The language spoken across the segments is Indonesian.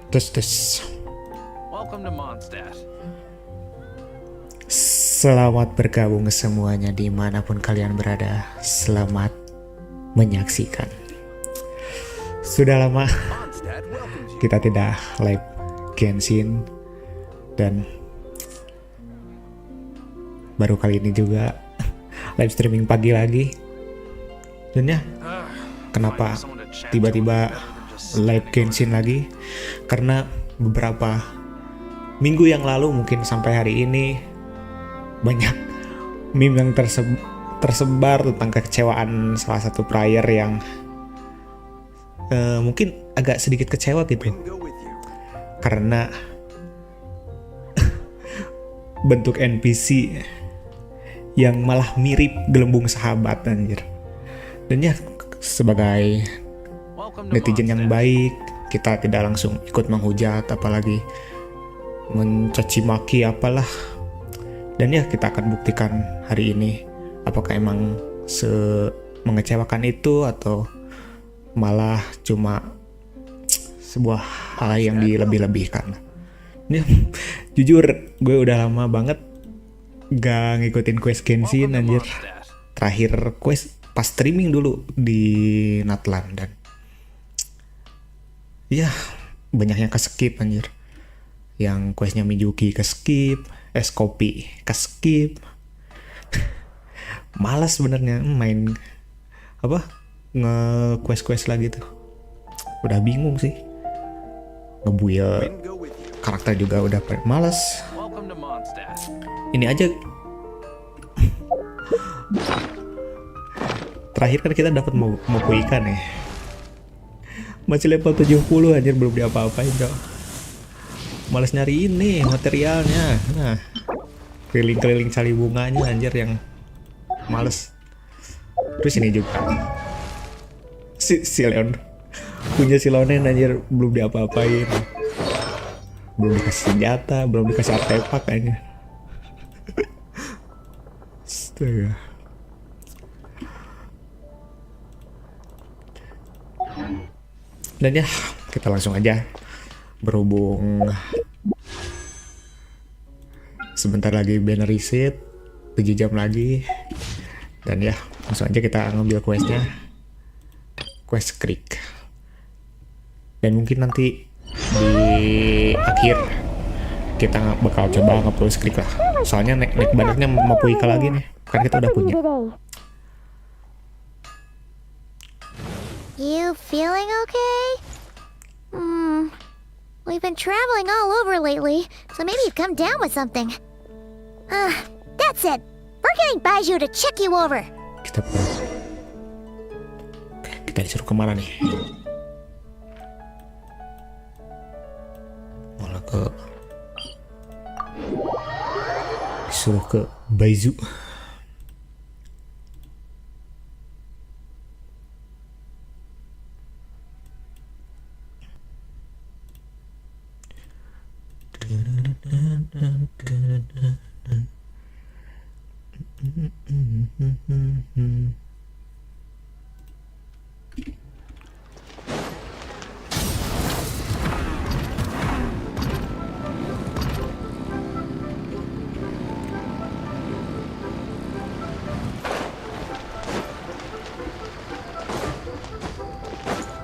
Tes. Welcome to Mondstadt. Selamat bergabung semuanya dimanapun kalian berada. Selamat menyaksikan. Sudah lama kita tidak live Genshin dan baru kali ini juga live streaming pagi lagi. Dan ya, kenapa tiba-tiba live Genshin lagi? Karena beberapa minggu yang lalu mungkin sampai hari ini banyak meme yang tersebar tentang kekecewaan salah satu player yang mungkin agak sedikit kecewa gitu karena bentuk NPC yang malah mirip gelembung sahabat, anjir. Dan ya, sebagai netizen yang baik, kita tidak langsung ikut menghujat apalagi mencaci maki apalah. Dan ya, kita akan buktikan hari ini apakah emang mengecewakan itu atau malah cuma sebuah hal yang dilebih-lebihkan. Ya, jujur gue udah lama banget gak ngikutin quest Genshin, anjir. Terakhir quest pas streaming dulu di Natlan, dan ya banyak yang ke-skip, anjir. Yang questnya Mijuki ke-skip, es kopi ke-skip. Malas sebenarnya main nge-quest lagi tuh. Udah bingung sih. Ngebuild karakter juga udah malas. Ini aja terakhir kan kita dapat moku ikan ya. Masih level 70, anjir, belum diapa-apain, Cok. Males nyari ini materialnya. Nah, keliling-keliling cari bunganya, anjir, yang males. Terus ini juga si Leon punya si Lonen, anjir, belum diapa-apain. Belum dikasih senjata, belum dikasih artefak kayaknya. Astaga. Dan ya, kita langsung aja, berhubung sebentar lagi banner reset, 7 jam lagi. Dan ya, langsung aja kita ngambil questnya, quest Creek. Dan mungkin nanti di akhir kita bakal coba nge-quest Creek lah. Soalnya naik bannernya mau Puika lagi nih, kan kita udah punya. You feeling okay? We've been traveling all over lately, so maybe you've come down with something. That's it. We're getting Baiju to check you over. Kita disuruh kemana nih? Malah disuruh ke Baiju.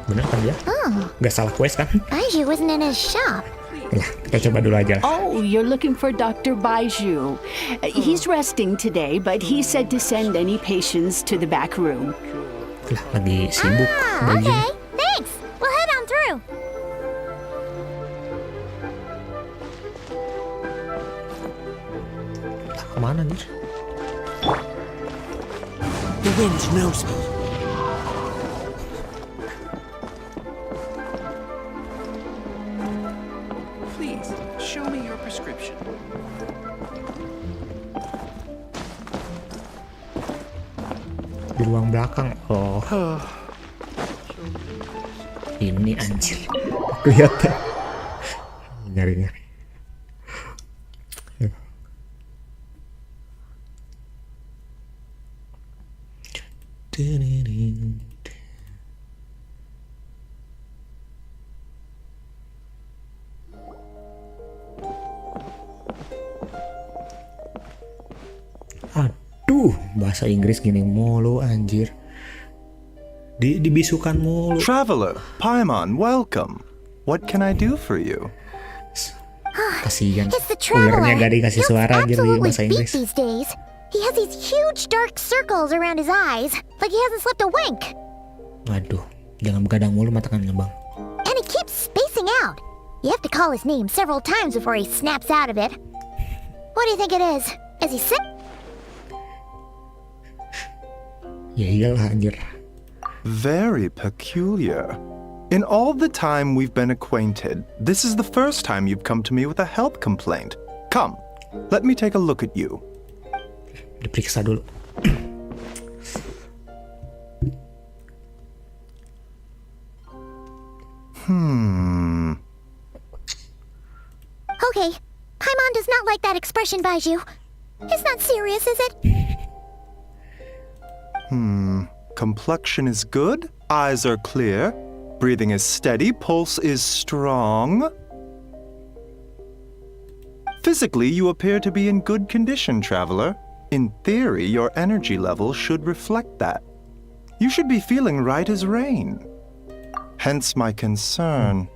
Bener kan ya? Gak salah quest kan? Baiju wasn't in his shop. Lah, kita coba dulu aja. Oh, you're looking for Dr. Baiju. He's resting today, but he said to send any patients to the back room. Lah, lagi sibuk. Okay. Thanks. We'll head on through. Lah, kemana nih? The wind knows me. Please, show me your prescription. Di ruang belakang. Oh. Ini, anjir. Kelihatan. Nyari-nyari. Aduh, bahasa Inggris gini mulu anjir. Dibisukan mulu. Traveler, Paimon, welcome. What can I do for you? Kasihan. It's the Ulernya traveler. gak dikasih He looks suara anjir di absolutely bahasa beat Inggris. these days. He has these huge dark circles around his eyes, like he hasn't slept a wink. Waduh, jangan begadang mulu mata kanannya bang. And he keeps spacing out. You have to call his name several times before he snaps out of it. What do you think it is? Is he sick? Ya iyalah anjir. Very peculiar. In all the time we've been acquainted, this is the first time you've come to me with a health complaint. Come, let me take a look at you. Diperiksa dulu. Okay, Paimon does not like that expression, Baiju. It's not serious, is it? Complexion is good, eyes are clear, breathing is steady, pulse is strong. Physically, you appear to be in good condition, traveler. In theory, your energy level should reflect that. You should be feeling right as rain. Hence my concern.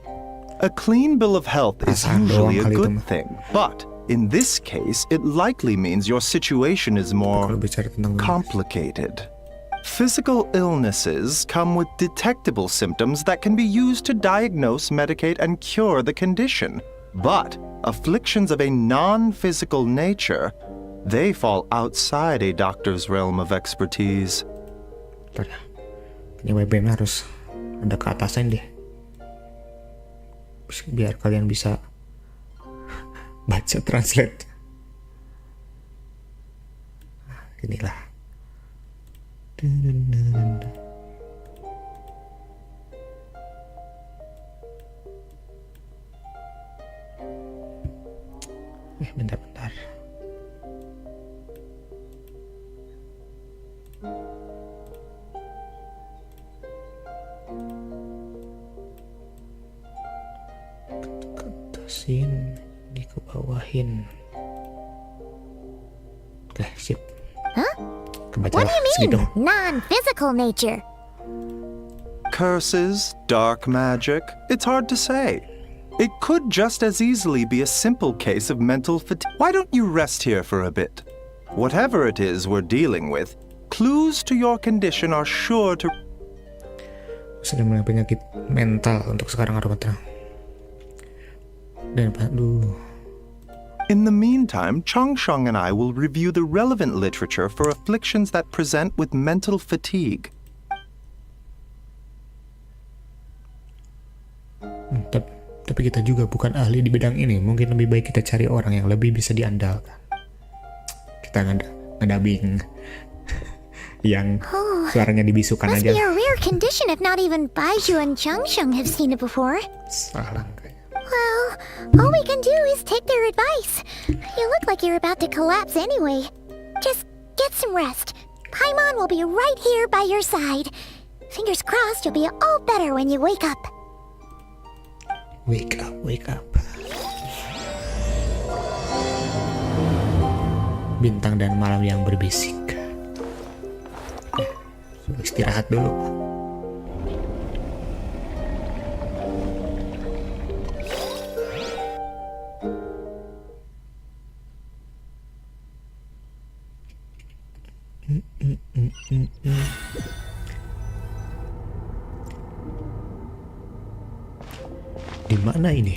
A clean bill of health is Perasaan usually doang a kali itu good mah. thing, but in this case, it likely means your situation is more Kalau bicara tentang complicated. Physical illnesses come with detectable symptoms that can be used to diagnose, medicate, and cure the condition. But afflictions of a non-physical nature, they fall outside a doctor's realm of expertise. Bentar ya. Ini webnya harus ada ke atasan deh. Biar kalian bisa baca translate. Nah, inilah. Bentar. Ketasin, dikebawahin. Oke, sip. Huh? Kebaca What lah do you segitu. mean, non-physical nature? Curses, dark magic, it's hard to say. It could just as easily be a simple case of mental fatigue. Why don't you rest here for a bit? Whatever it is we're dealing with, clues to your condition are sure to... Sedang mengalami penyakit mental untuk sekarang Armata. Dan aduh. In the meantime, Changsheng and I will review the relevant literature for afflictions that present with mental fatigue. Tapi kita juga bukan ahli di bidang ini. Mungkin lebih baik kita cari orang yang lebih bisa diandalkan. Kita ngedabing yang suaranya dibisukan Must aja. be a rare condition if not even Baiju and Changsheng have seen it before. Salah kayaknya. Well, all we can do is take their advice. You look like you're about to collapse anyway. Just get some rest. Paimon will be right here by your side. Fingers crossed you'll be all better when you wake up. Wake up. Bintang dan malam yang berbisik. Istirahat dulu. Di mana ini?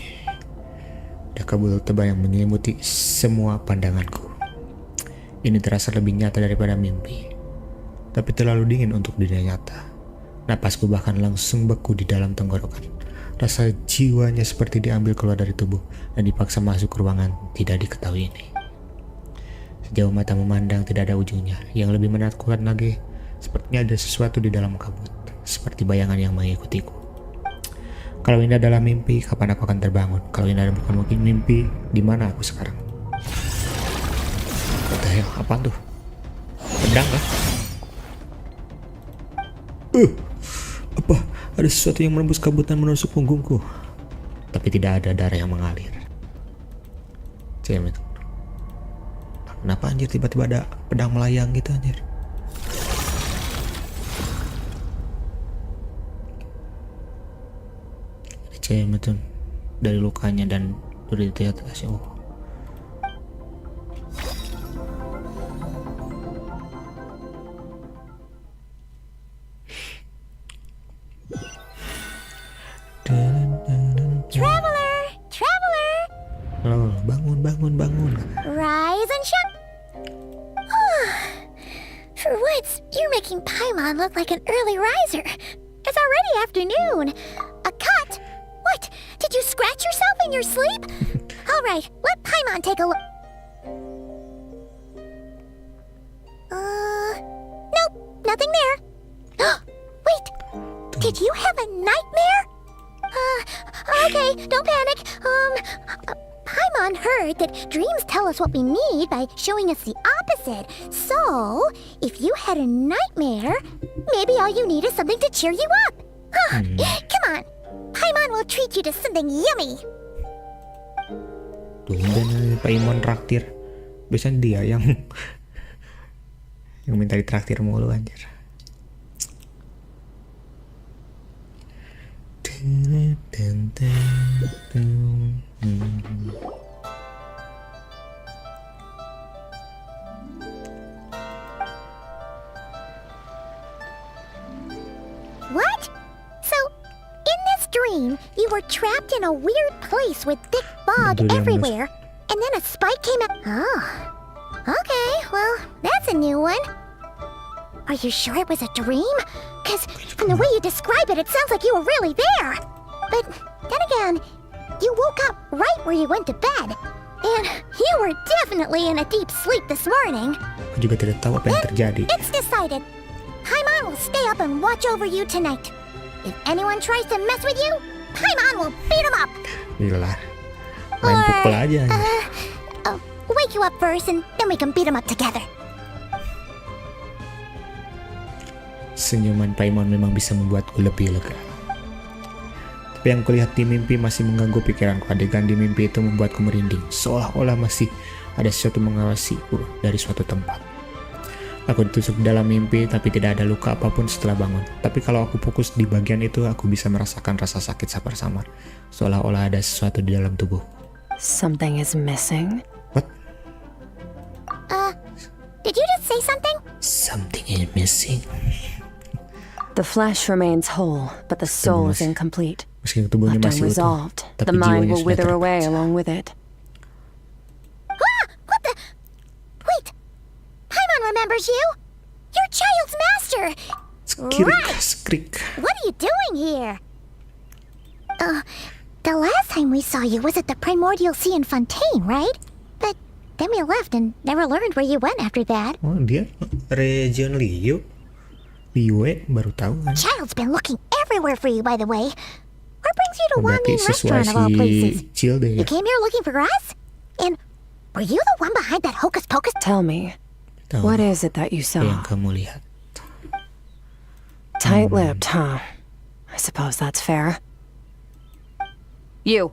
Ada kabut tebal yang menyelimuti semua pandanganku. Ini terasa lebih nyata daripada mimpi, tapi terlalu dingin untuk dunia nyata. Napasku bahkan langsung beku di dalam tenggorokan. Rasa jiwanya seperti diambil keluar dari tubuh dan dipaksa masuk ke ruangan tidak diketahui ini. Sejauh mata memandang tidak ada ujungnya. Yang lebih menakutkan lagi, sepertinya ada sesuatu di dalam kabut, seperti bayangan yang mengikutiku. Kalau ini adalah mimpi, kapan aku akan terbangun? Kalau ini adalah bukan mungkin mimpi, di mana aku sekarang? What the hell? Apaan tuh? Pedang kah? Apa? Ada sesuatu yang menembus kabut dan menusuk punggungku. Tapi tidak ada darah yang mengalir. Cemen. Kenapa anjir tiba-tiba ada pedang melayang gitu anjir? Ada cewek betul dari lukanya dan udah ditetes. Oh. Traveler! Traveler! Oh, bangun. Rise and shine! For once, you're making Paimon look like an early riser. It's already afternoon. A cut? What? Did you scratch yourself in your sleep? All right, let Paimon take a look. Nope, nothing there. Wait, did you have a nightmare? Okay, don't panic. Paimon heard that dreams tell us what we need by showing us the opposite. So, if you had a nightmare, maybe all you need is something to cheer you up. Come on, Paimon will treat you to something yummy. Tumben Paimon traktir. Biasanya dia yang minta ditraktir mulu anjir. What? So, in this dream, you were trapped in a weird place with thick fog Betul, everywhere, and then a spike came out. Oh. Okay, well, that's a new one. Are you sure it was a dream? Because from the way you describe it, it sounds like you were really there. But then again, you woke up right where you went to bed. And you were definitely in a deep sleep this morning. Aku juga tidak tahu apa yang terjadi. It's decided. Paimon will stay up and watch over you tonight. If anyone tries to mess with you, Paimon will beat him up. Gila. Main pukul aja anjir. Wake you up first and then we can beat him up together. Senyuman Paimon memang bisa membuatku lebih lega. Tapi yang kulihat di mimpi masih mengganggu pikiranku. Adegan di mimpi itu membuatku merinding, seolah-olah masih ada sesuatu mengawasiku dari suatu tempat. Aku ditusuk dalam mimpi, tapi tidak ada luka apapun setelah bangun. Tapi kalau aku fokus di bagian itu, aku bisa merasakan rasa sakit samar-samar, seolah-olah ada sesuatu di dalam tubuh. Something is missing. What? Did you just say something? Something is missing. The flesh remains whole, but the soul is incomplete. Meski tubuhnya Left masih utuh, unresolved, tapi the mind jiwanya will sudah wither away terpaksa. along with it. What the? Wait. Paimon remembers you. You're Child's master. Skrik. What are you doing here? The last time we saw you was at the Primordial Sea in Fontaine, right? But then we left and never learned where you went after that. Oh, dia region Liu. Liue baru tahu kan. Child's been looking everywhere for you, by the way. What brings you to Oh, berarti Wanmin sesuai Restaurant of all places? si Chill deh You ya. came here looking for us? And were you the one behind that hocus pocus? Tell me, Tahu what is it that you apa yang saw? kamu lihat? Tight-lipped, huh? I suppose that's fair. You,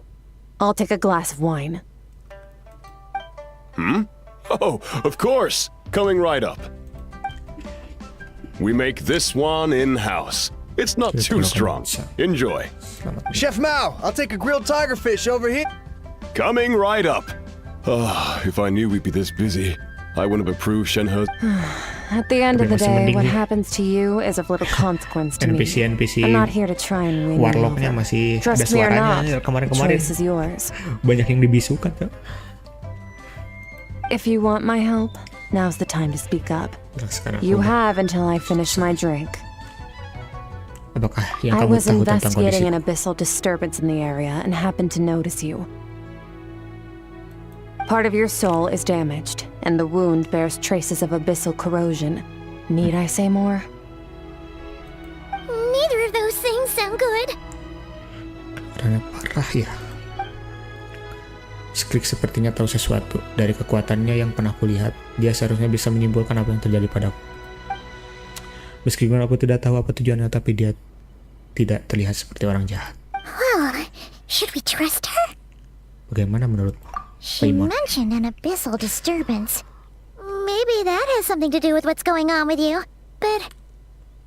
I'll take a glass of wine. Oh, of course. Coming right up. We make this one in-house. It's not too strong. Enjoy. Selamat. Chef Mao, I'll take a grilled tiger fish over here. Coming right up. If I knew we'd be this busy, I wouldn't have approved Shenhe's. At the end of the Masih day, mending what nih. happens to you is of little consequence to me. NPC I'm not here to try and win you warlocknya over. masih ada Trust me or suaranya. not, Ya, the kemarin-kemarin choice is yours. banyak yang dibisukan kan. If you want my help, now's the time to speak up. Nah, sekarang You aku- have until I finish my drink. apakah yang I kamu was tahu tentang investigating kondisi? an abyssal disturbance in the area and happened to notice you. Part of your soul is damaged, and the wound bears traces of abyssal corrosion. Need I say more? Neither of those things sound good. Karena parah ya. Skrik sepertinya tahu sesuatu. Dari kekuatannya yang pernah kulihat, dia seharusnya bisa menyimpulkan apa yang terjadi padaku. Meskipun aku tidak tahu apa tujuannya, tapi dia tidak terlihat seperti orang jahat. Well, should we trust her? Bagaimana menurutmu, She Paimon? mentioned an abyssal disturbance. Maybe that has something to do with what's going on with you. But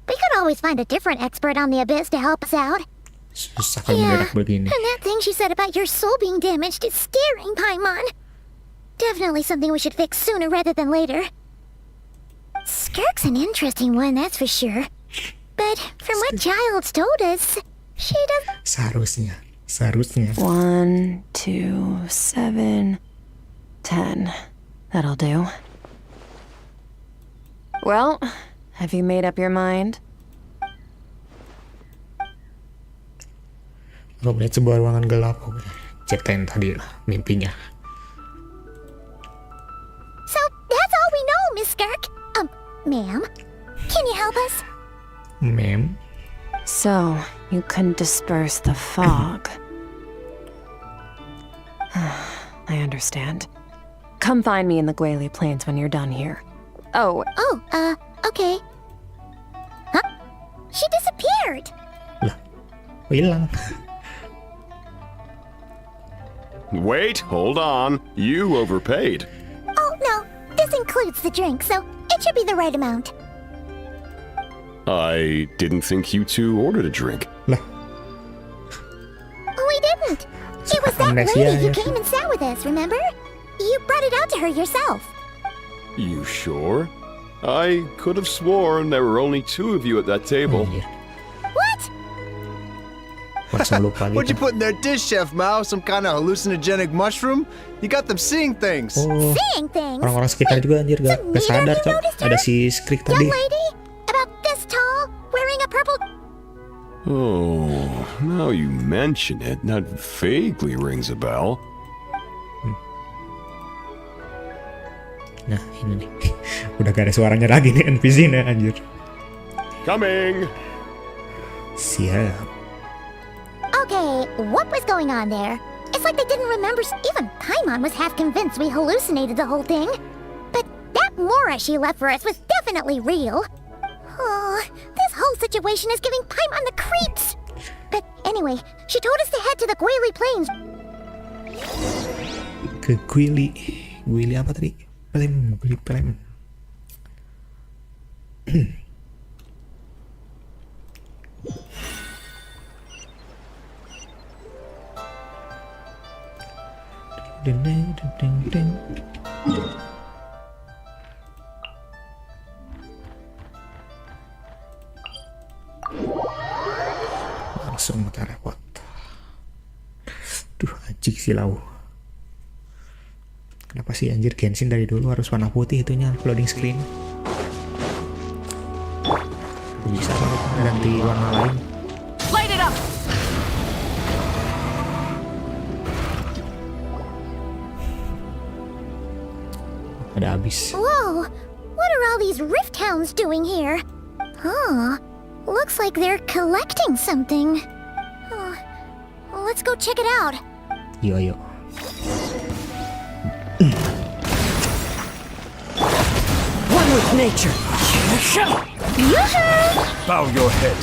we could always find a different expert on the abyss to help us out. Susah kalau Yeah, mendadak begini. and that thing she said about your soul being damaged is scaring, Paimon. Definitely something we should fix sooner rather than later. Skirk's an interesting one, that's for sure. But from what Child's told us, she doesn't... Seharusnya. 1, 2, 7, 10. That'll do. Well, have you made up your mind? Aku melihat sebuah ruangan gelap. Oke, ceritain tadi lah mimpinya. So, that's all we know, Miss Skirk. Ma'am, can you help us? Mem, So, you couldn't disperse the fog. I understand. Come find me in the Guili Plains when you're done here. Oh, Oh, okay. Huh? She disappeared! lah, hilang. Wait, hold on. You overpaid. Oh, no. This includes the drink, so it should be the right amount. I didn't think you two ordered a drink. Lah, We didn't. It was that Amnesia, lady who yeah. came and sat with us, remember? You brought it out to her yourself. You sure? I could have sworn there were only 2 of you at that table. anjir. What? Langsung lupa What'd you gitu. put in their dish, Chef Mao? Some kind of hallucinogenic mushroom? You got them seeing things. Oh, Seeing things. orang-orang sekitar juga anjir gak So sadar, neither of you Cok. noticed her? Ada si Skrik Young tadi. lady? About this tall, wearing a purple... Oh, now you mention it, that vaguely rings a bell. Nah, ini nih. Udah gak ada suaranya lagi nih NPC-nya anjir. Coming! Siap. Okay, what was going on there? It's like they didn't remember... Even Paimon was half convinced we hallucinated the whole thing. But that Mora she left for us was definitely real. Oh, this whole situation is giving Paimon the creeps. But anyway, she told us to head to the Guili Plains. Ke Guili. Guili apa tadi? Guili Plem. Langsung teleport. Duh, anjing silau. Kenapa sih anjir Genshin dari dulu harus warna putih itunya loading screen? Bisa banget ganti warna lain. Light it up! Ada habis. Whoa, what are all these rift hounds doing here? Huh, looks like they're collecting something. Oh, let's go check it out. Yo yo. One with nature. Bow your head.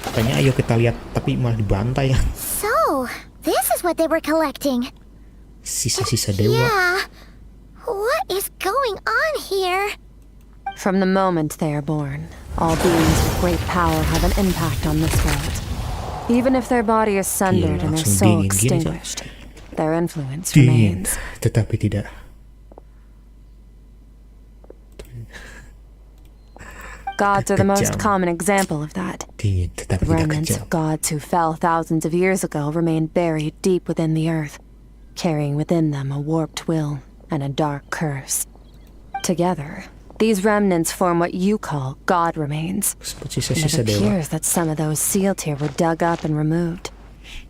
Katanya ayo kita lihat, tapi malah dibantai ya. So, this is what they were collecting. Sisa-sisa dewa. Yeah, what is going on here? from the moment they are born, all beings with great power have an impact on this world. Even if their body is sundered and their langsung soul dingin gini, Cak. extinguished, their influence Dingin, remains. tetapi tidak. Gods are the most Kejam. common example of that. Dingin, tetapi The tidak remnants kejam. of gods who fell thousands of years ago remain buried deep within the earth, carrying within them a warped will and a dark curse. Together, these remnants form what you call god remains. Seperti And it sisa-sisa dewa. appears that some of those sealed here were dug up and removed.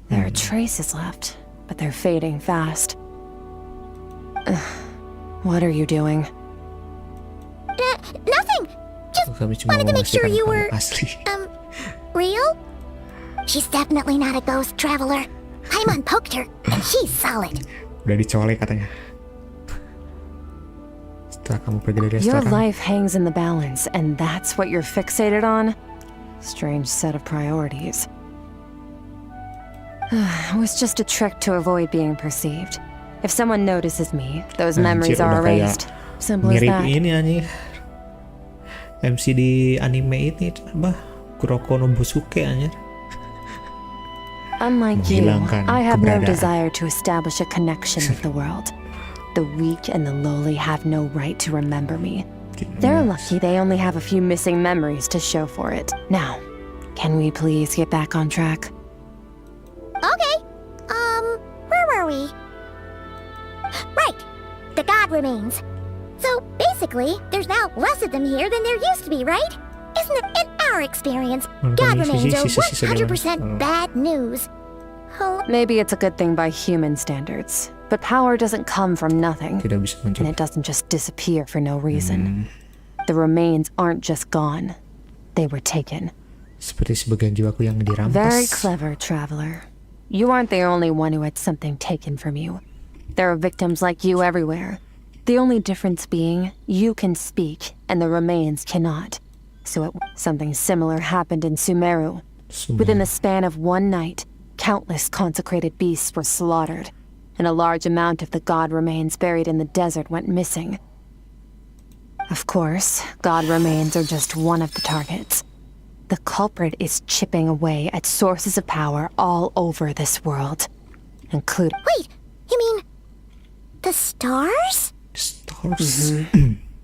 There are traces left, but they're fading fast. What are you doing? Nothing! Just Kami cuma wanted to make sure memastikan you kamu were, asli. real? She's definitely not a ghost traveler. Paimon poked her, and she's solid. Udah dicolek katanya. Setelah kamu pergi dari Your restoran. life hangs in the balance, and that's what you're fixated on? Strange set of priorities. It was just a trick to avoid being perceived. If someone notices me, those memories Anjir, are udah kayak erased. Simple as mirip that. ini anjir. MC di anime ini apa? Kuroko no Busuke anjir. Unlike you, Menghilangkan I have no keberadaan. desire to establish a connection with the world. The weak and the lowly have no right to remember me. They're lucky they only have a few missing memories to show for it. Now, can we please get back on track? Okay. Where were we? Right. The god remains. So basically, there's now less of them here than there used to be, right? Isn't it in our experience? God remains are 100% bad news. Oh, Maybe it's a good thing by human standards, but power doesn't come from nothing, Tidak bisa and muncul. it doesn't just disappear for no reason. The remains aren't just gone, they were taken. Seperti sebagian jiwaku yang dirampas. Very clever, traveler. You aren't the only one who had something taken from you. There are victims like you everywhere. The only difference being, you can speak, and the remains cannot. Something similar happened in Sumeru. Within the span of one night, countless consecrated beasts were slaughtered, and a large amount of the god remains buried in the desert went missing. Of course, god remains are just one of the targets. The culprit is chipping away at sources of power all over this world, including... wait. You mean the stars? Stars.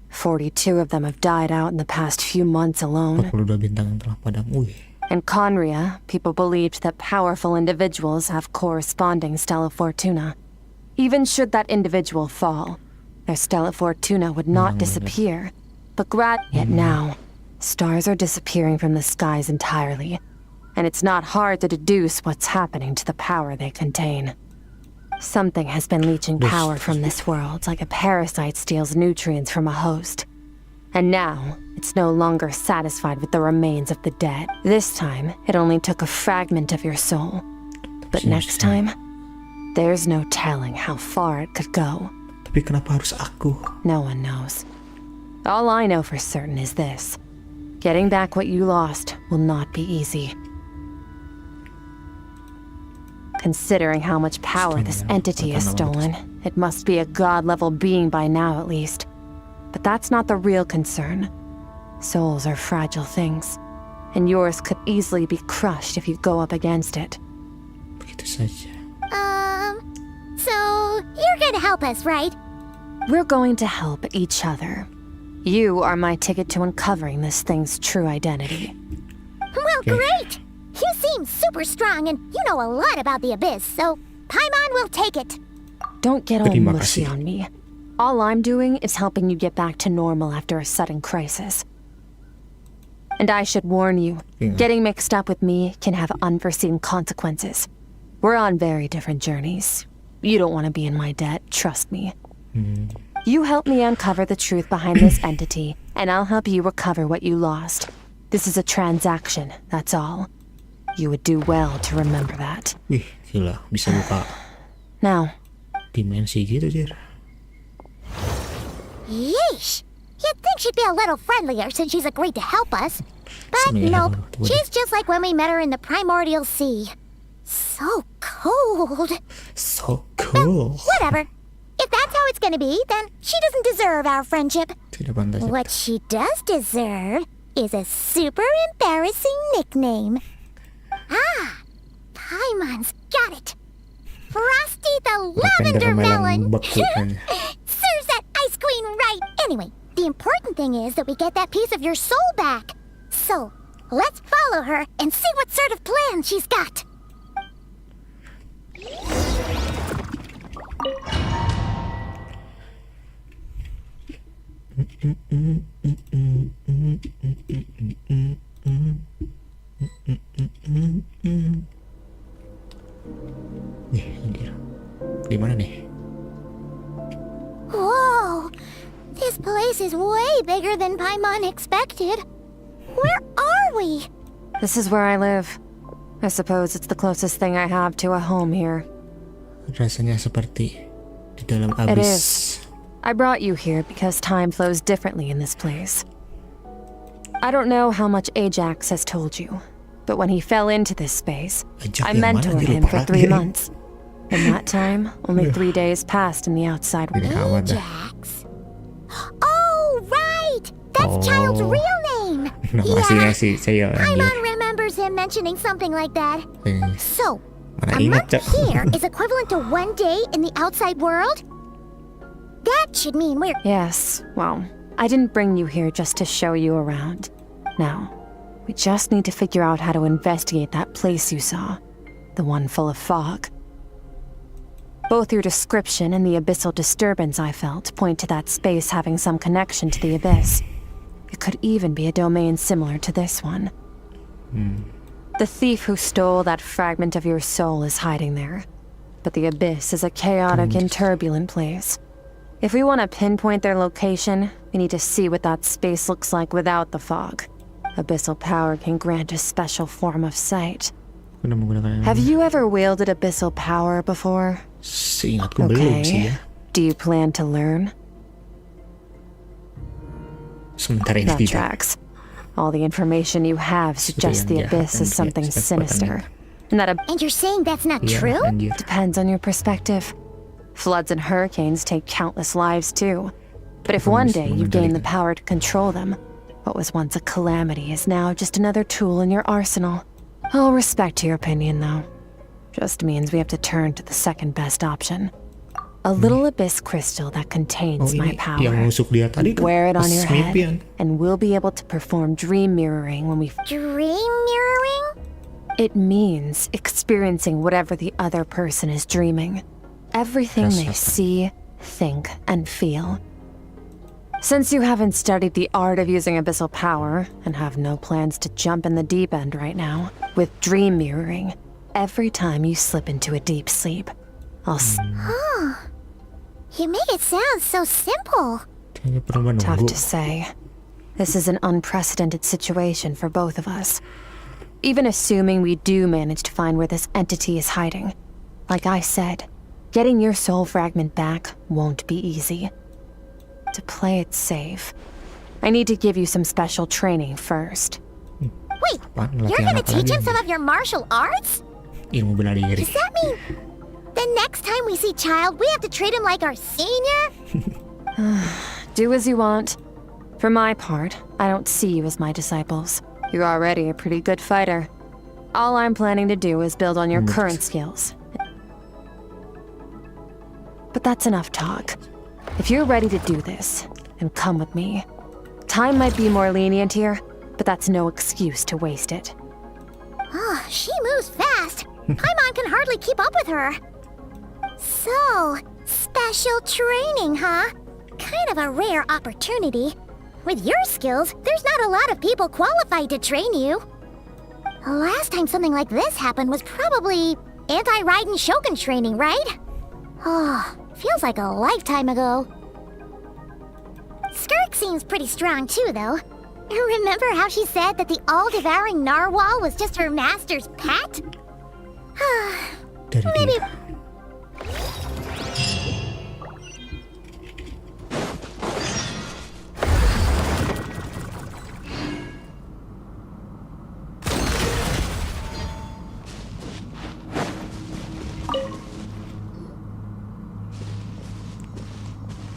42 of them have died out in the past few months alone. 42 bintang yang telah padam. Wih. In Conria, people believed that powerful individuals have corresponding Stella Fortuna. Even should that individual fall, their Stella Fortuna would not disappear. But yet now, stars are disappearing from the skies entirely, and it's not hard to deduce what's happening to the power they contain. Something has been leeching power from this world like a parasite steals nutrients from a host. And now, it's no longer satisfied with the remains of the dead. This time, it only took a fragment of your soul. But next time, there's no telling how far it could go. Tapi kenapa harus aku? No one knows. All I know for certain is this. Getting back what you lost will not be easy. Considering how much power this entity has stolen, it must be a god-level being by now at least. But that's not the real concern. Souls are fragile things, and yours could easily be crushed if you go up against it. Begitu saja. So you're gonna help us, right? We're going to help each other. You are my ticket to uncovering this thing's true identity. Well, great! You seem super strong and you know a lot about the Abyss, so Paimon will take it. Don't get all Terima mushy kasih. on me. All I'm doing is helping you get back to normal after a sudden crisis. And I should warn you, getting mixed up with me can have unforeseen consequences. We're on very different journeys. You don't want to be in my debt, trust me. You help me uncover the truth behind this entity, and I'll help you recover what you lost. This is a transaction, that's all. You would do well to remember that. Wih, gila. Bisa buka Now, dimensi gitu, Jir. Yeesh! You'd think she'd be a little friendlier since she's agreed to help us. But Sebenarnya nope, aku- she's just like when we met her in the primordial sea. So cold. So cool. Whatever. If that's how it's gonna be, then she doesn't deserve our friendship. Tidak pantas. What she does deserve is a super embarrassing nickname. Ah, Paimon's got it. Frosty the Lavender Melon. Beku kan. Serves that ice queen right. Anyway, the important thing is that we get that piece of your soul back. So, let's follow her and see what sort of plan she's got. Nih, anjir. Di mana nih? Whoa! This place is way bigger than Paimon expected. Where are we? this is where I live. I suppose it's the closest thing I have to a home here. Rasanya seperti di dalam It abis. is. I brought you here because time flows differently in this place. I don't know how much Ajax has told you, But when he fell into this space, Ajak I yang mana, mentored anjir, him lupa for lagi. 3 months. In that time, only 3 days passed in the outside world. Awan dah. Ajax. Oh, right! That's Oh. Child's real name. Nama aslinya si saya anjir. Paimon remembers him mentioning something like that. Eh, So, Mana a ingat, month Cak. here is equivalent to 1 day in the outside world? That should mean we're... Yes, well, I didn't bring you here just to show you around. Now, we just need to figure out how to investigate that place you saw. The one full of fog. Both your description and the abyssal disturbance I felt point to that space having some connection to the abyss. It could even be a domain similar to this one. The thief who stole that fragment of your soul is hiding there. But the abyss is a chaotic and turbulent place. If we want to pinpoint their location, we need to see what that space looks like without the fog. Abyssal power can grant a special form of sight. Guna menggunakan Have you ever wielded abyssal power before? Seingatku belum sih ya. Do you plan to learn? Sementara ini That tidak. tracks. All the information you have suggests the yang jahat abyss dan is something tidak sinister. kekuatannya. And that And you're saying that's not Iya, true? anjir. depends on your perspective. Floods and hurricanes take countless lives too. But if Kamu one bisa day you gain the mengendalikan. power to control them, what was once a calamity is now just another tool in your arsenal. I'll respect your opinion though. Just means we have to turn to the second best option. A little abyss crystal that contains Oh, my ini power. yang nusuk dia tadi kan. Wear it on Pas your mimpian. head, and we'll be able to perform dream mirroring when we... Dream mirroring? It means experiencing whatever the other person is dreaming. Everything they Rasakan. see, think, and feel. Since you haven't studied the art of using abyssal power, and have no plans to jump in the deep end right now, with dream mirroring, every time you slip into a deep sleep, I'll You make it sound so simple. Kayaknya pernah Tough menunggu. to say. This is an unprecedented situation for both of us. Even assuming we do manage to find where this entity is hiding. Like I said, getting your soul fragment back won't be easy. To play it safe, I need to give you some special training first. Wait, Apaan? you're Latihan gonna apa teach lagi him nih? some of your martial arts? Ilmu bela diri. Does that mean the next time we see Child, we have to treat him like our senior? Do as you want. For my part, I don't see you as my disciples. You're already a pretty good fighter. All I'm planning to do is build on your current skills. But that's enough talk. If you're ready to do this, then come with me. Time might be more lenient here, but that's no excuse to waste it. Oh, she moves fast. Paimon can hardly keep up with her. So, special training, huh? Kind of a rare opportunity. With your skills, there's not a lot of people qualified to train you. The last time something like this happened was probably anti-Raiden Shogun training, right? Oh, feels like a lifetime ago. Skirk seems pretty strong too, though. Remember how she said that the all-devouring narwhal was just her master's pet? Dari Maybe dia.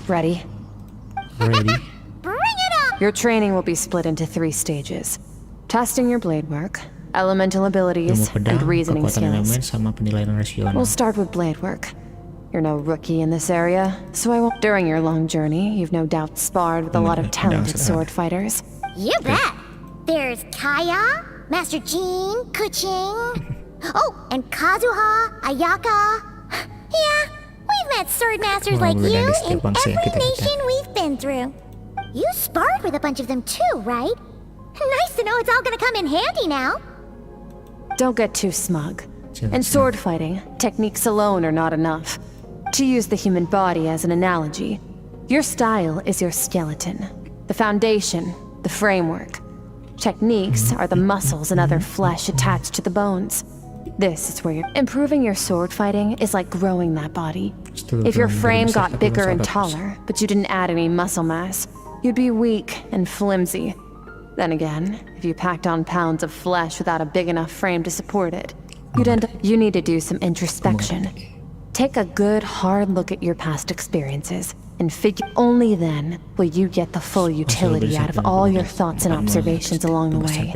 Ready? Ready? bring it on! Your training will be split into 3 stages. Testing your blade work, elemental Ilmu abilities, pedang, and reasoning kekuatan elemen, skills. sama penilaian rasional. We'll start with blade work. You're no rookie in this area, so I won't... During your long journey, you've no doubt sparred with a lot of talented sword fighters. You bet. There's Kaya, Master Jean, Kuching. Oh, and Kazuha, Ayaka. Yeah, we've met sword masters like Berbeda you di setiap in bangsa yang every kita nation we've been through. You sparred with a bunch of them too, right? Nice to know it's all gonna come in handy now. Don't get too smug. Jangan In smug. sword fighting, techniques alone are not enough. To use the human body as an analogy, your style is your skeleton, the foundation, the framework. Techniques are the muscles and other flesh attached to the bones. This is where you're improving your sword fighting is like growing that body. If your frame got bigger and taller, but you didn't add any muscle mass, you'd be weak and flimsy. Then again, if you packed on pounds of flesh without a big enough frame to support it, you need to do some introspection. Take a good hard look at your past experiences and figure only then will you get the full utility out of all your thoughts and observations along the way.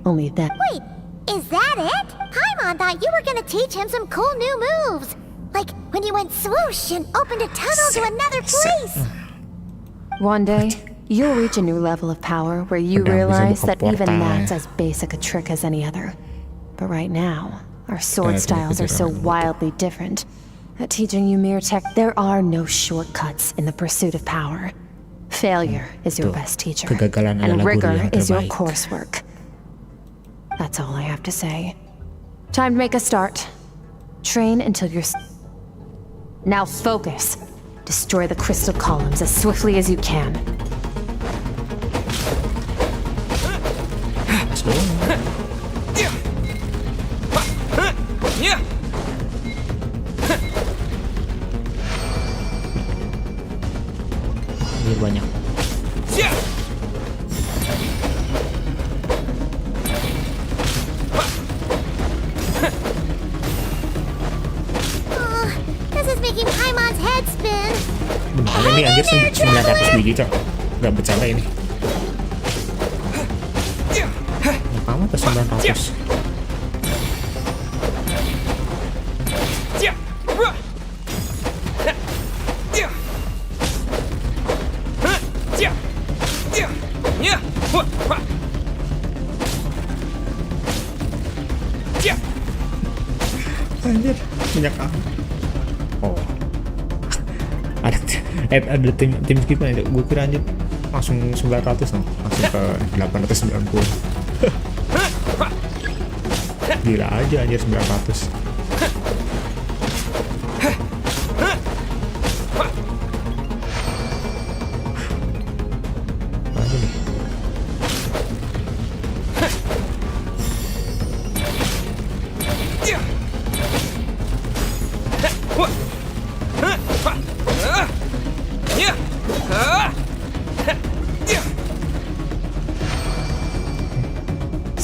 Only then. Wait, is that it? Paimon thought you were gonna teach him some cool new moves. Like when you went swoosh and opened a tunnel to another place. One day, you'll reach a new level of power where you realize that even that's as basic a trick as any other. But right now, our sword styles are so wildly different that teaching you mere tech, there are no shortcuts in the pursuit of power. Failure is your best teacher, and rigor is your coursework. That's all I have to say. Time to make a start. Train until you're... Now focus. Destroy the crystal columns as swiftly as you can. Ini banyak. This is making Paimon's head spin. Benar ini anjir 900 biji cok. Gak bercanda ini. Kamu ke 900. Anjir, banyak ah. Oh. Ada tim skip aja. Gue kira anjir langsung 900 loh. Langsung ke 890. Gila aja anjir 900. Aduh nih.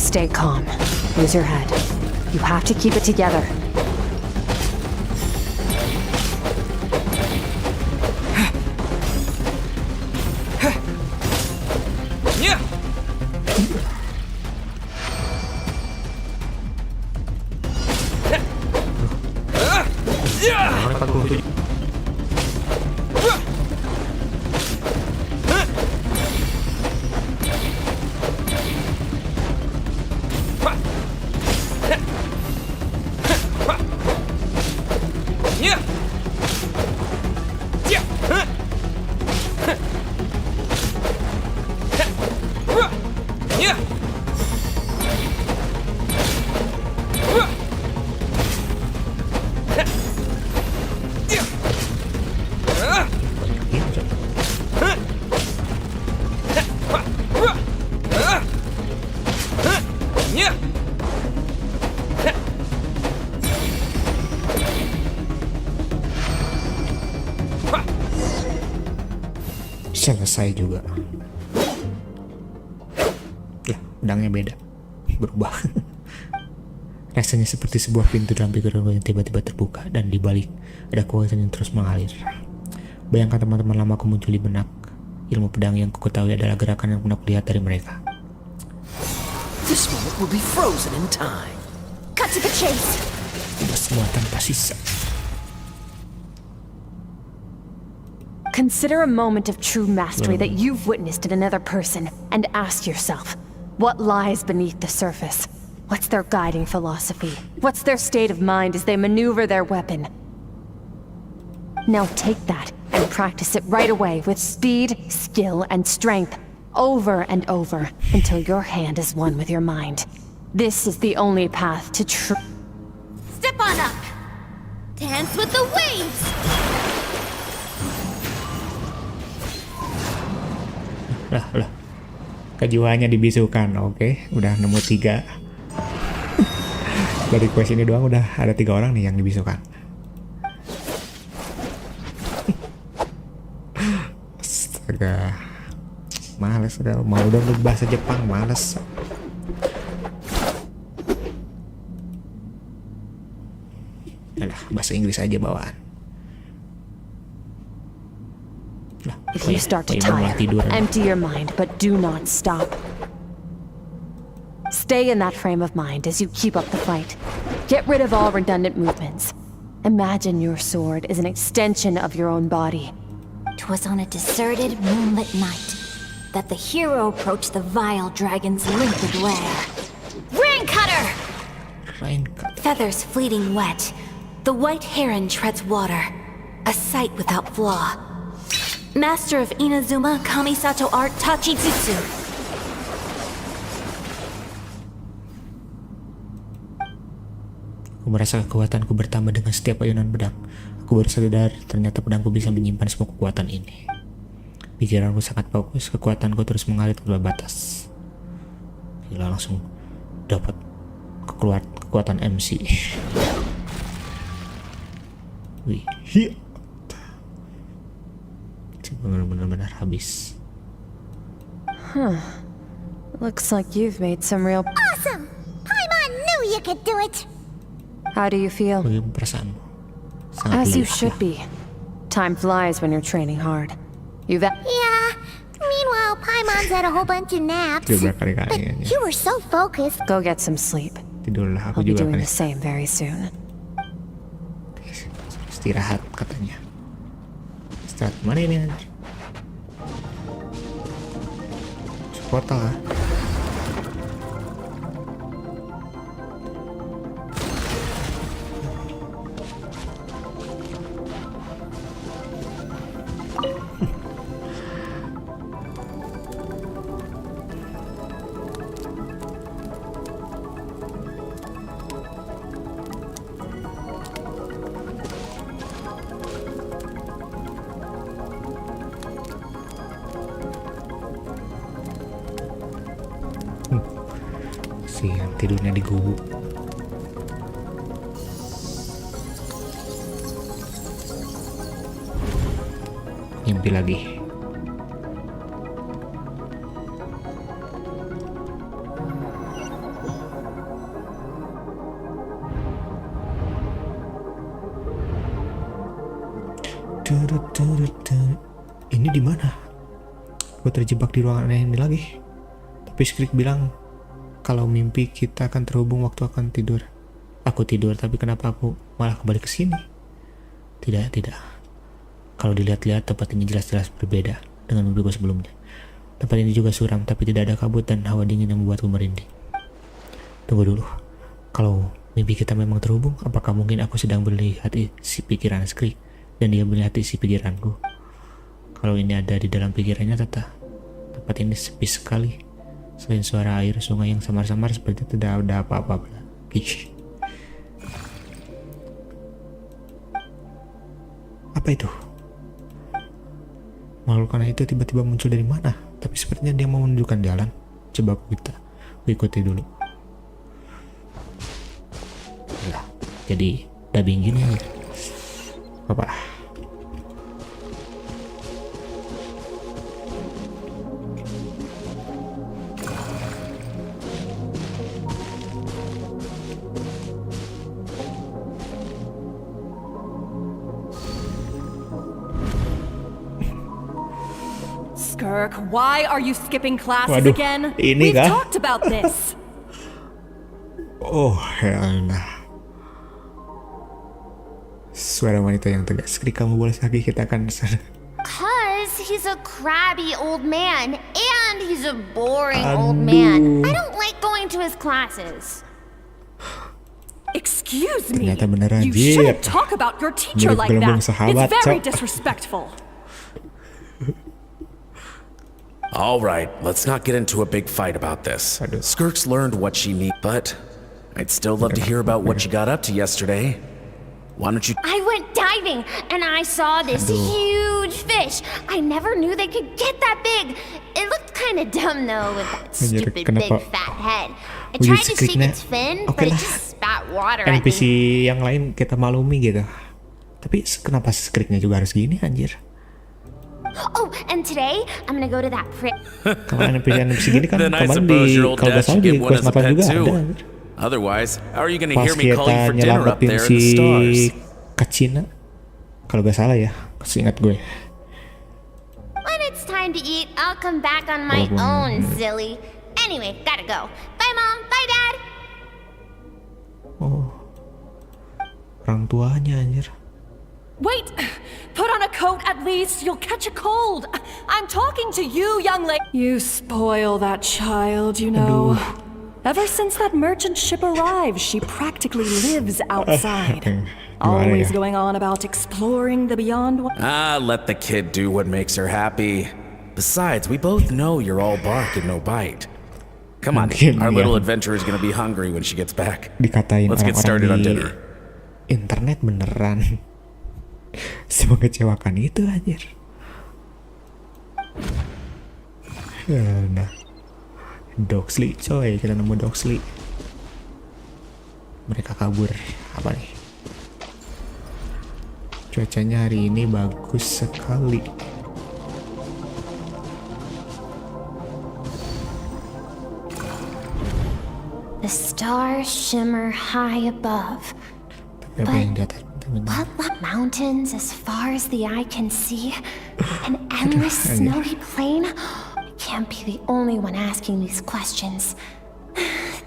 Stay calm. Use your head. You have to keep it together. Selesai juga. Lah, pedangnya beda. Berubah. Rasanya seperti sebuah pintu dalam pikiran yang tiba-tiba terbuka dan di balik ada kekuatan yang terus mengalir. Bayangkan teman-teman lamaku muncul di benak. Ilmu pedang yang kuketahui adalah gerakan yang pernah kulihat dari mereka. This moment will be frozen in time. Cut to the chase. Tidak semua tanpa sisa. Consider a moment of true mastery that you've witnessed in another person and ask yourself, what lies beneath the surface? What's their guiding philosophy? What's their state of mind as they maneuver their weapon? Now take that and practice it right away with speed, skill, and strength, over and over, until your hand is one with your mind. This is the only path to true... Step on up. Dance with the waves. Lah. Kejiwaannya dibisukan. Oke, udah nemu 3. Dari quest ini doang udah ada 3 orang nih yang dibisukan. Astaga. Males udah mau download bahasa Jepang, males. Yalah, bahasa Inggris aja bawaan. Lah, If you start to malah tire, tiduran. empty your mind, but do not stop. Stay in that frame of mind as you keep up the fight. Get rid of all redundant movements. Imagine your sword is an extension of your own body. 'Twas on a deserted, moonlit night that the hero approached the vile dragon's limpid lair. Rain cutter! Feathers fleeting wet. The white heron treads water. A sight without flaw. Master of Inazuma Kamisato art Tachijutsu. Aku merasa kekuatanku bertambah dengan setiap ayunan pedang. Aku baru sadar ternyata pedangku bisa menyimpan semua kekuatan ini. Pikiranku sangat fokus, kekuatanku terus mengalir ke batas. Gila, langsung dapat kekuatan MC. Wih, benar-benar habis. Looks like you've made some real... Awesome! Paimon knew you could do it! How do you feel? Bagaimana perasaanmu? Sangat As you lelah. should be. Time flies when you're training hard. You've... Yeah, meanwhile Paimon's had a whole bunch of naps. Dia berkali-kali aja. You were so focused. Go get some sleep. Tidurlah, aku I'll be juga doing akan the same very soon. istirahat katanya. Istirahat mana ini anjir? Portal lah. Yang tidurnya di gubuk. Mimpi lagi. Ini di mana? Gue terjebak di ruangan aneh ini lagi. Tapi Skrik bilang kalau mimpi kita akan terhubung waktu akan tidur. Aku tidur, tapi kenapa aku malah kembali ke sini? Tidak. Kalau dilihat-lihat, tempat ini jelas-jelas berbeda dengan mimpiku sebelumnya. Tempat ini juga suram, tapi tidak ada kabut dan hawa dingin yang membuatku merinding. Tunggu dulu. Kalau mimpi kita memang terhubung, apakah mungkin aku sedang melihat isi pikiran Skrik dan dia melihat isi pikiranku? Kalau ini ada di dalam pikirannya, tempat ini sepi sekali. Selain suara air sungai yang samar-samar, seperti tidak ada apa-apa lagi. Apa itu? Makhluk aneh itu tiba-tiba muncul dari mana? Tapi sepertinya dia mau menunjukkan jalan. Coba aku ikuti dulu. Nah, jadi dubbing gini ya. Apa? Skirk, why are you skipping classes Waduh, again? ini We've kah? talked about this. Oh, Helena. Suara wanita yang tegas. Skrik, kamu boleh lagi, kita akan sana. Cause he's a crabby old man, and he's a boring old man. I don't like going to his classes. Excuse me. Ternyata beneran, You Jir. shouldn't talk about your teacher Mirip like gelembung that. sahabat, It's very Cok. disrespectful. All right, let's not get into a big fight about this. Aduh. Skirk's learned what she needs, but I'd still love to hear about what you got up to yesterday. Why don't you... I went diving, and I saw this huge fish. I never knew they could get that big. It looked kind of dumb, though, with that Anjir, stupid big kenapa fat head. I wujud tried to shake Skriknya? its fin, Oke but it lah. just spat water at NPC me. yang lain kita maklumi gitu. Tapi kenapa Skriknya juga harus gini anjir? Oh, and today I'm gonna go to that Kemarin NPC gini kan Then I kemarin suppose di your old kalau nggak dad salah should di get one quest as a 8 pet juga too. ada. Otherwise, how are you gonna Pas hear me call you kita for dinner up nyelamatin there in si the stars? Kacina, kalau nggak salah ya, seingat gue. When it's time to eat, I'll come back on my own, silly. Anyway, gotta go. Bye, Mom. Bye, Dad. Oh, orang tuanya anjir. Wait! Put on a coat at least. You'll catch a cold. I'm talking to you, young lady. You spoil that child, you know. Ever since that merchant ship arrived, she practically lives outside. Always going on about exploring the beyond. Let the kid do what makes her happy. Besides, we both know you're all bark and no bite. Come on, our little adventurer is gonna be hungry when she gets back. Dikatain Let's get started on dinner. Internet beneran semengecewakan itu anjir. Nah, Doxley coy, kita nemu Doxley. Mereka kabur. Apa nih? Cuacanya hari ini bagus sekali. The stars shimmer high above. But mountains as far as the eye can see? An endless snowy plain? I can't be the only one asking these questions.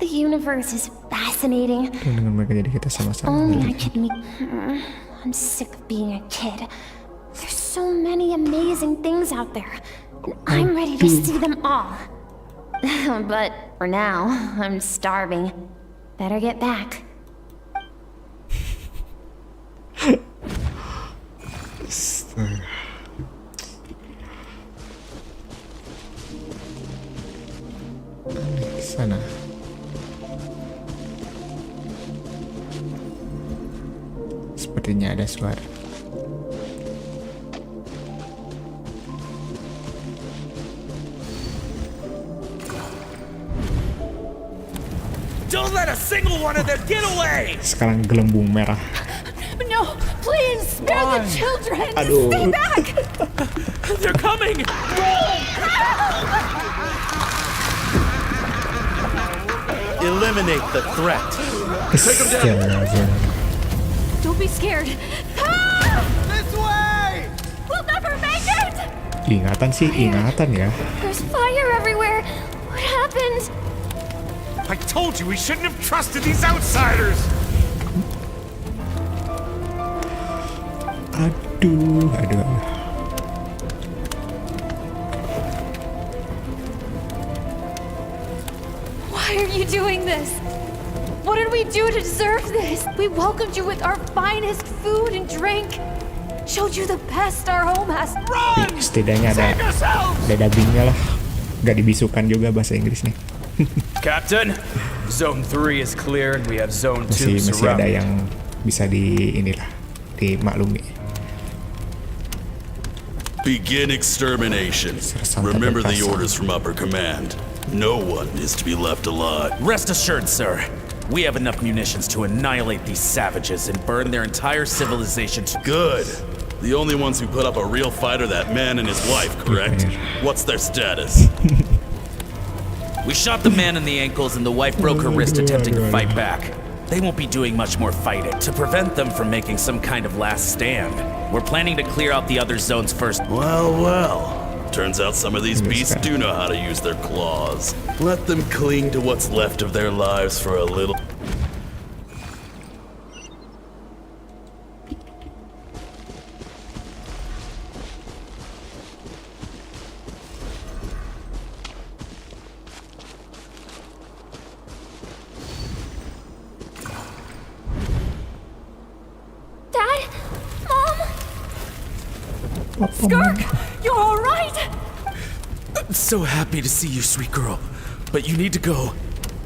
The universe is fascinating. If only I could meet... I'm sick of being a kid. There's so many amazing things out there, and I'm ready to see them all. But for now, I'm starving. Better get back. Sana. Sepertinya ada suara. Don't let a single one of them get away! Sekarang gelembung merah. No, please spare the children. Aduh. Stay back. They're coming! Eliminate the threat. Take them down. Don't be scared. This way! We'll never make it. Ingatan sih, ingatan ya. There's fire everywhere. What happened? I told you we shouldn't have trusted these outsiders! Aduh. Why are you doing this? What did we do to deserve this? We welcomed you with our finest food and drink. Showed you the best our home has. Run! Setidaknya ada dubbingnya lah. Gak dibisukan juga bahasa Inggrisnya. Captain, Zone 3 is clear and we have Zone 2 masih ada surrounded. yang bisa dimaklumi. Begin extermination. Remember the orders from upper command. No one is to be left alive. Rest assured, sir. We have enough munitions to annihilate these savages and burn their entire civilization to... Good. The only ones who put up a real fight are that man and his wife, correct? What's their status? We shot the man in the ankles and the wife broke her wrist attempting to fight back. They won't be doing much more fighting. To prevent them from making some kind of last stand, we're planning to clear out the other zones first. Well. Turns out some of these beasts do know how to use their claws. Let them cling to what's left of their lives for a little. Dad? Mom? Skirk, you're all right? I'm so happy to see you, sweet girl. But you need to go.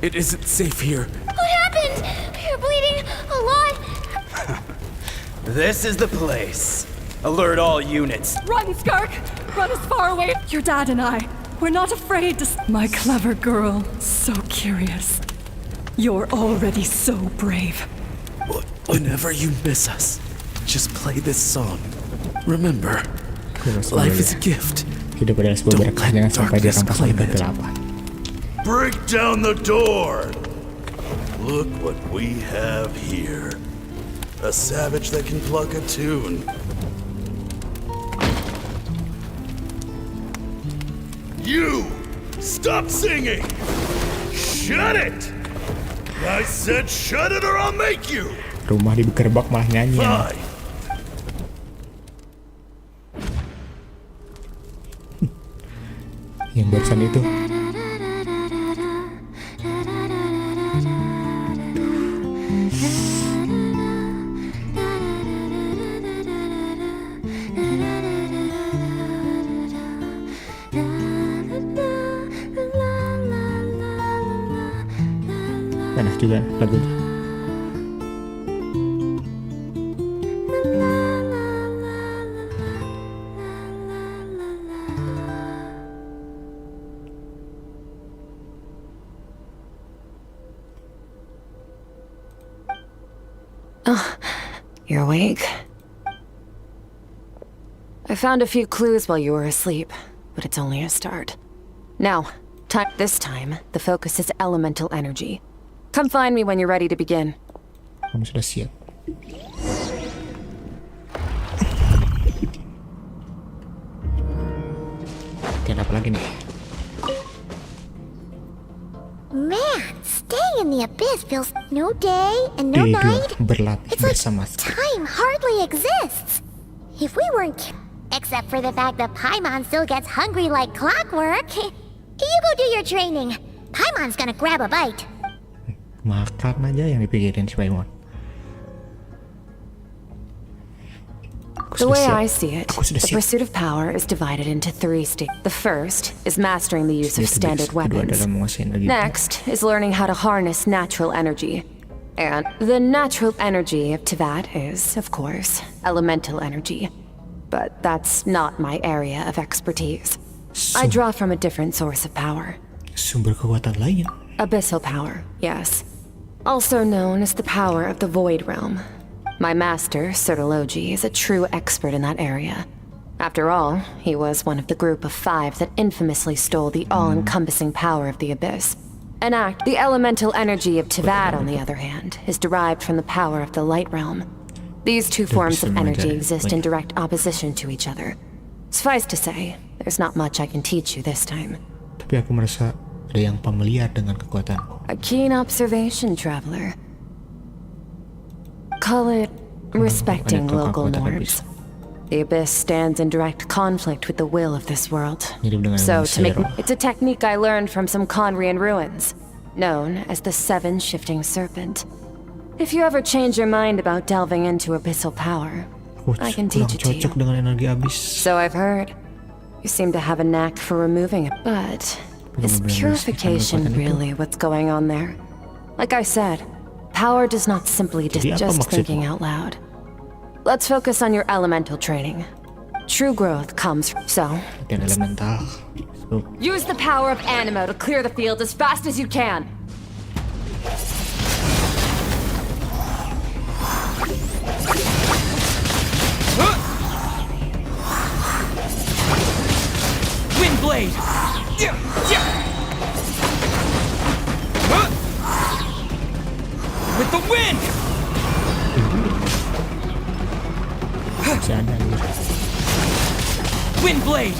It isn't safe here. What happened? You're bleeding a lot. This is the place. Alert all units. Run, Skirk! Run as far away. Your dad and I, we're not afraid to... My clever girl, so curious. You're already so brave. Whenever you miss us, just play this song. Remember, Life is a gift. Hidup adalah sebuah berkah, jangan sampai dirampas oleh kegelapan. Break down the door. Look what we have here. A savage that can pluck a tune. You! Stop singing! Shut it! I said shut it or I'll make you! Rumah digerebek malah nyanyi. Fine. Yang barusan itu. Enak juga lagunya. You're awake? I found a few clues while you were asleep, but it's only a start. Now, this time, the focus is elemental energy. Come find me when you're ready to begin. Kamu sudah siap. Oke, apa lagi nih? Man, staying in the abyss feels no day and no night. Berlatih It's like bersama. time hardly exists. If we weren't, except for the fact that Paimon still gets hungry like clockwork. You go do your training. Paimon's gonna grab a bite. Makan aja yang dipikirin si Paimon. The way I see it, the pursuit of power is divided into 3 stages. The first is mastering the use of standard weapons. Next is learning how to harness natural energy. And the natural energy of Telat is, of course, elemental energy. But that's not my area of expertise. I draw from a different source of power. Sumber kekuatan lain. Abyssal power, yes. Also known as the power of the Void Realm. My master, Sirologi, is a true expert in that area. After all, he was one of the group of 5 that infamously stole the all-encompassing power of the Abyss. The elemental energy of Tevat, on the other hand, is derived from the power of the Light Realm. These 2 forms of energy exist in direct opposition to each other. Suffice to say, there's not much I can teach you this time. Tapi aku merasa ada yang familiar dengan kekuatanku. A keen observation, traveler. Call it respecting local norms. The Abyss stands in direct conflict with the will of this world. So, it's a technique I learned from some Conrian ruins, known as the 7 Shifting Serpent. If you ever change your mind about delving into abyssal power, I can teach it to you. Dengan energi abis. So I've heard. You seem to have a knack for removing it, but is purification really what's going on there? Like I said, power does not simply just thinking out loud. Let's focus on your elemental training. True growth comes from... elemental. Use the power of Animo to clear the field as fast as you can. Windblade! With the wind! Windblade!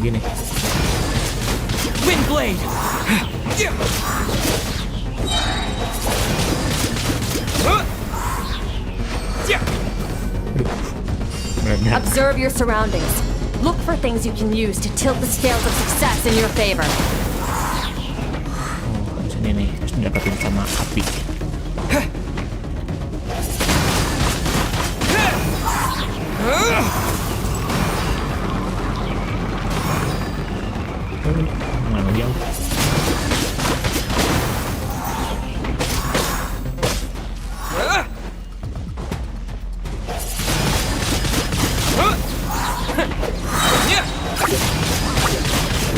Gini. Windblade! Observe your surroundings. Look for things you can use to tilt the scales of success in your favor. Di sini nih, harus dapetin sama api. Mana jauh?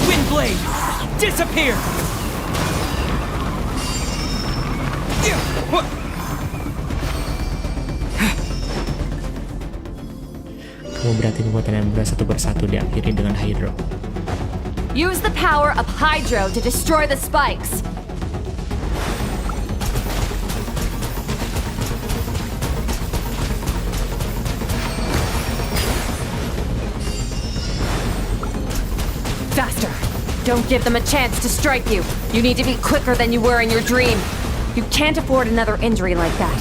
Windblade! Disappear! berarti kekuatan elemen satu persatu diakhiri dengan hydro. Use the power of Hydro to destroy the spikes. Faster! Don't give them a chance to strike you. You need to be quicker than you were in your dream. You can't afford another injury like that.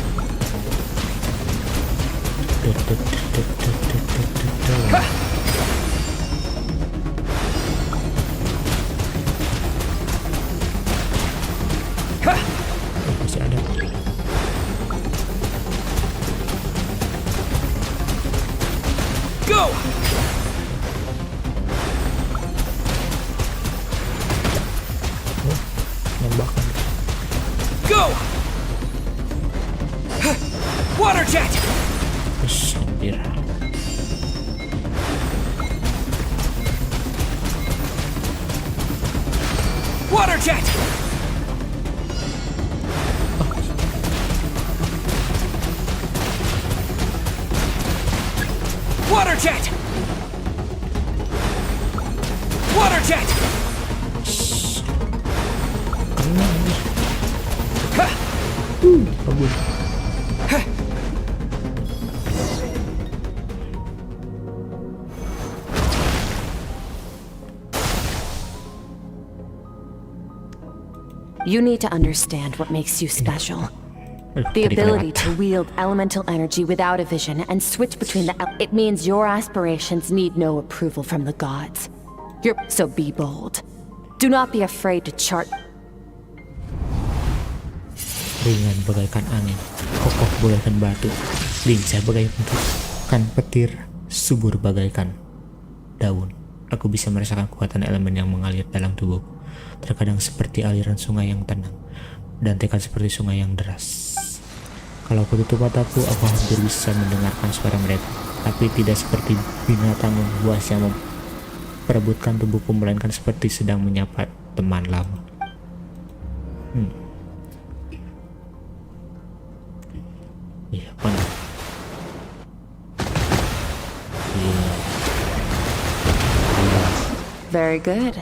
Masih ada. Go! Nembakan. Go! Water jet! Anjir. Water jet! Water jet! Water jet! Kabur. You need to understand what makes you special. The Tadi ability kelewat. to wield elemental energy without a vision and switch between it means your aspirations need no approval from the gods. So be bold. Do not be afraid to chart. Ringan bagaikan angin, kokoh bagaikan batu, lincah bagaikan petir, subur bagaikan daun. Aku bisa merasakan kekuatan elemen yang mengalir dalam tubuhku, terkadang seperti aliran sungai yang tenang, dan tekad seperti sungai yang deras. Kalau aku tutup mataku, aku hampir bisa mendengarkan suara mereka, tapi tidak seperti binatang buas yang memperebutkan tubuhku, melainkan seperti sedang menyapa teman lama. Iya, apa nih? Very good.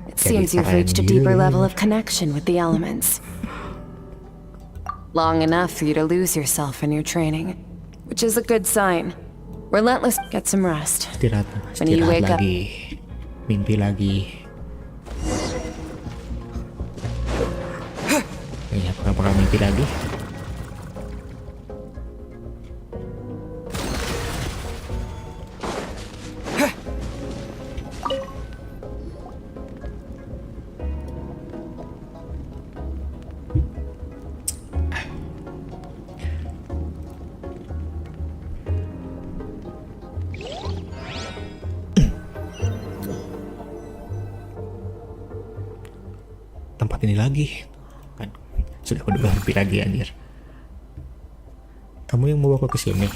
It seems you've reached a deeper level of connection with the elements. Long enough for you to lose yourself in your training, which is a good sign. Relentless, get some rest. Istirahat When you wake up, lagi, mimpi lagi. Iya, apakah mimpi lagi? Tempat ini lagi kan sudah udah mimpi lagi anjir. Kamu yang mau bawa aku ke sini.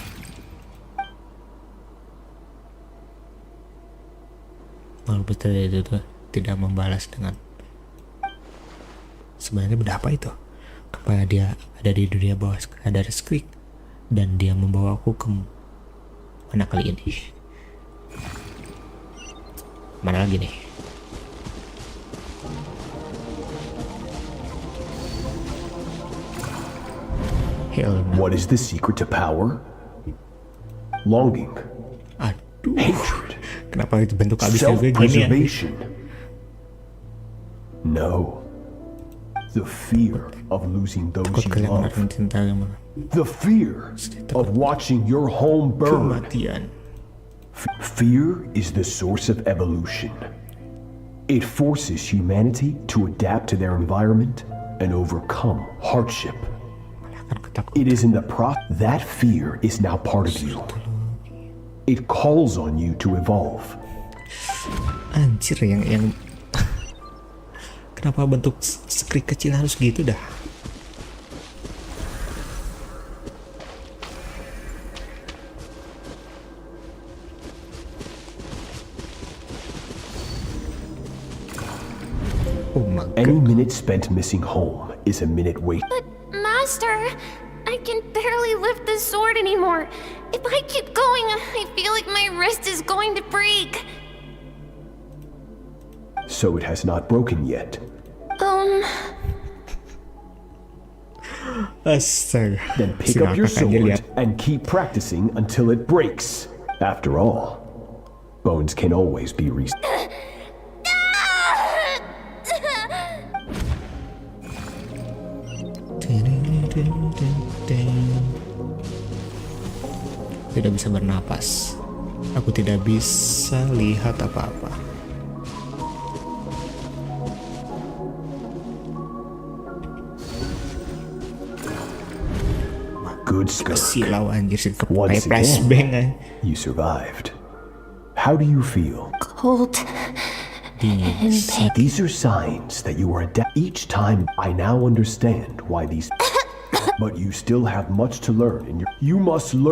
Malu betul itu tuh tidak membalas dengan sebenarnya benda apa itu, kepada dia ada di dunia bawah sadar skrik dan dia membawa aku ke mana kali ini. Mana lagi nih? What is the secret to power? Longing. Aduh. Hatred. Kenapa itu bentuk abisnya gue gini ya? Self-preservation. No. The fear of losing those Takut you kalian love. menaruh cinta yang The fear of watching your home burn. kematian. Fear is the source of evolution. It forces humanity to adapt to their environment and overcome hardship. It is in the process that fear is now part of you. It calls on you to evolve. Anjir yang kenapa bentuk skrik kecil harus gitu dah? Oh my God. Any minute spent missing home is a minute wait. But, Master, I can barely lift the sword anymore. If I keep going, I feel like my wrist is going to break. So it has not broken yet. Astaga. Then pick up your sword and keep practicing until it breaks. After all, bones can always be restored. Tidak bisa bernapas. Aku tidak bisa lihat apa-apa. Good Skirk. Silau anjir sih Once kayak flashbang again, you survived. How do you feel? Cold. These are signs that you are each time. I now understand why these. But you still have much to learn, and you must learn.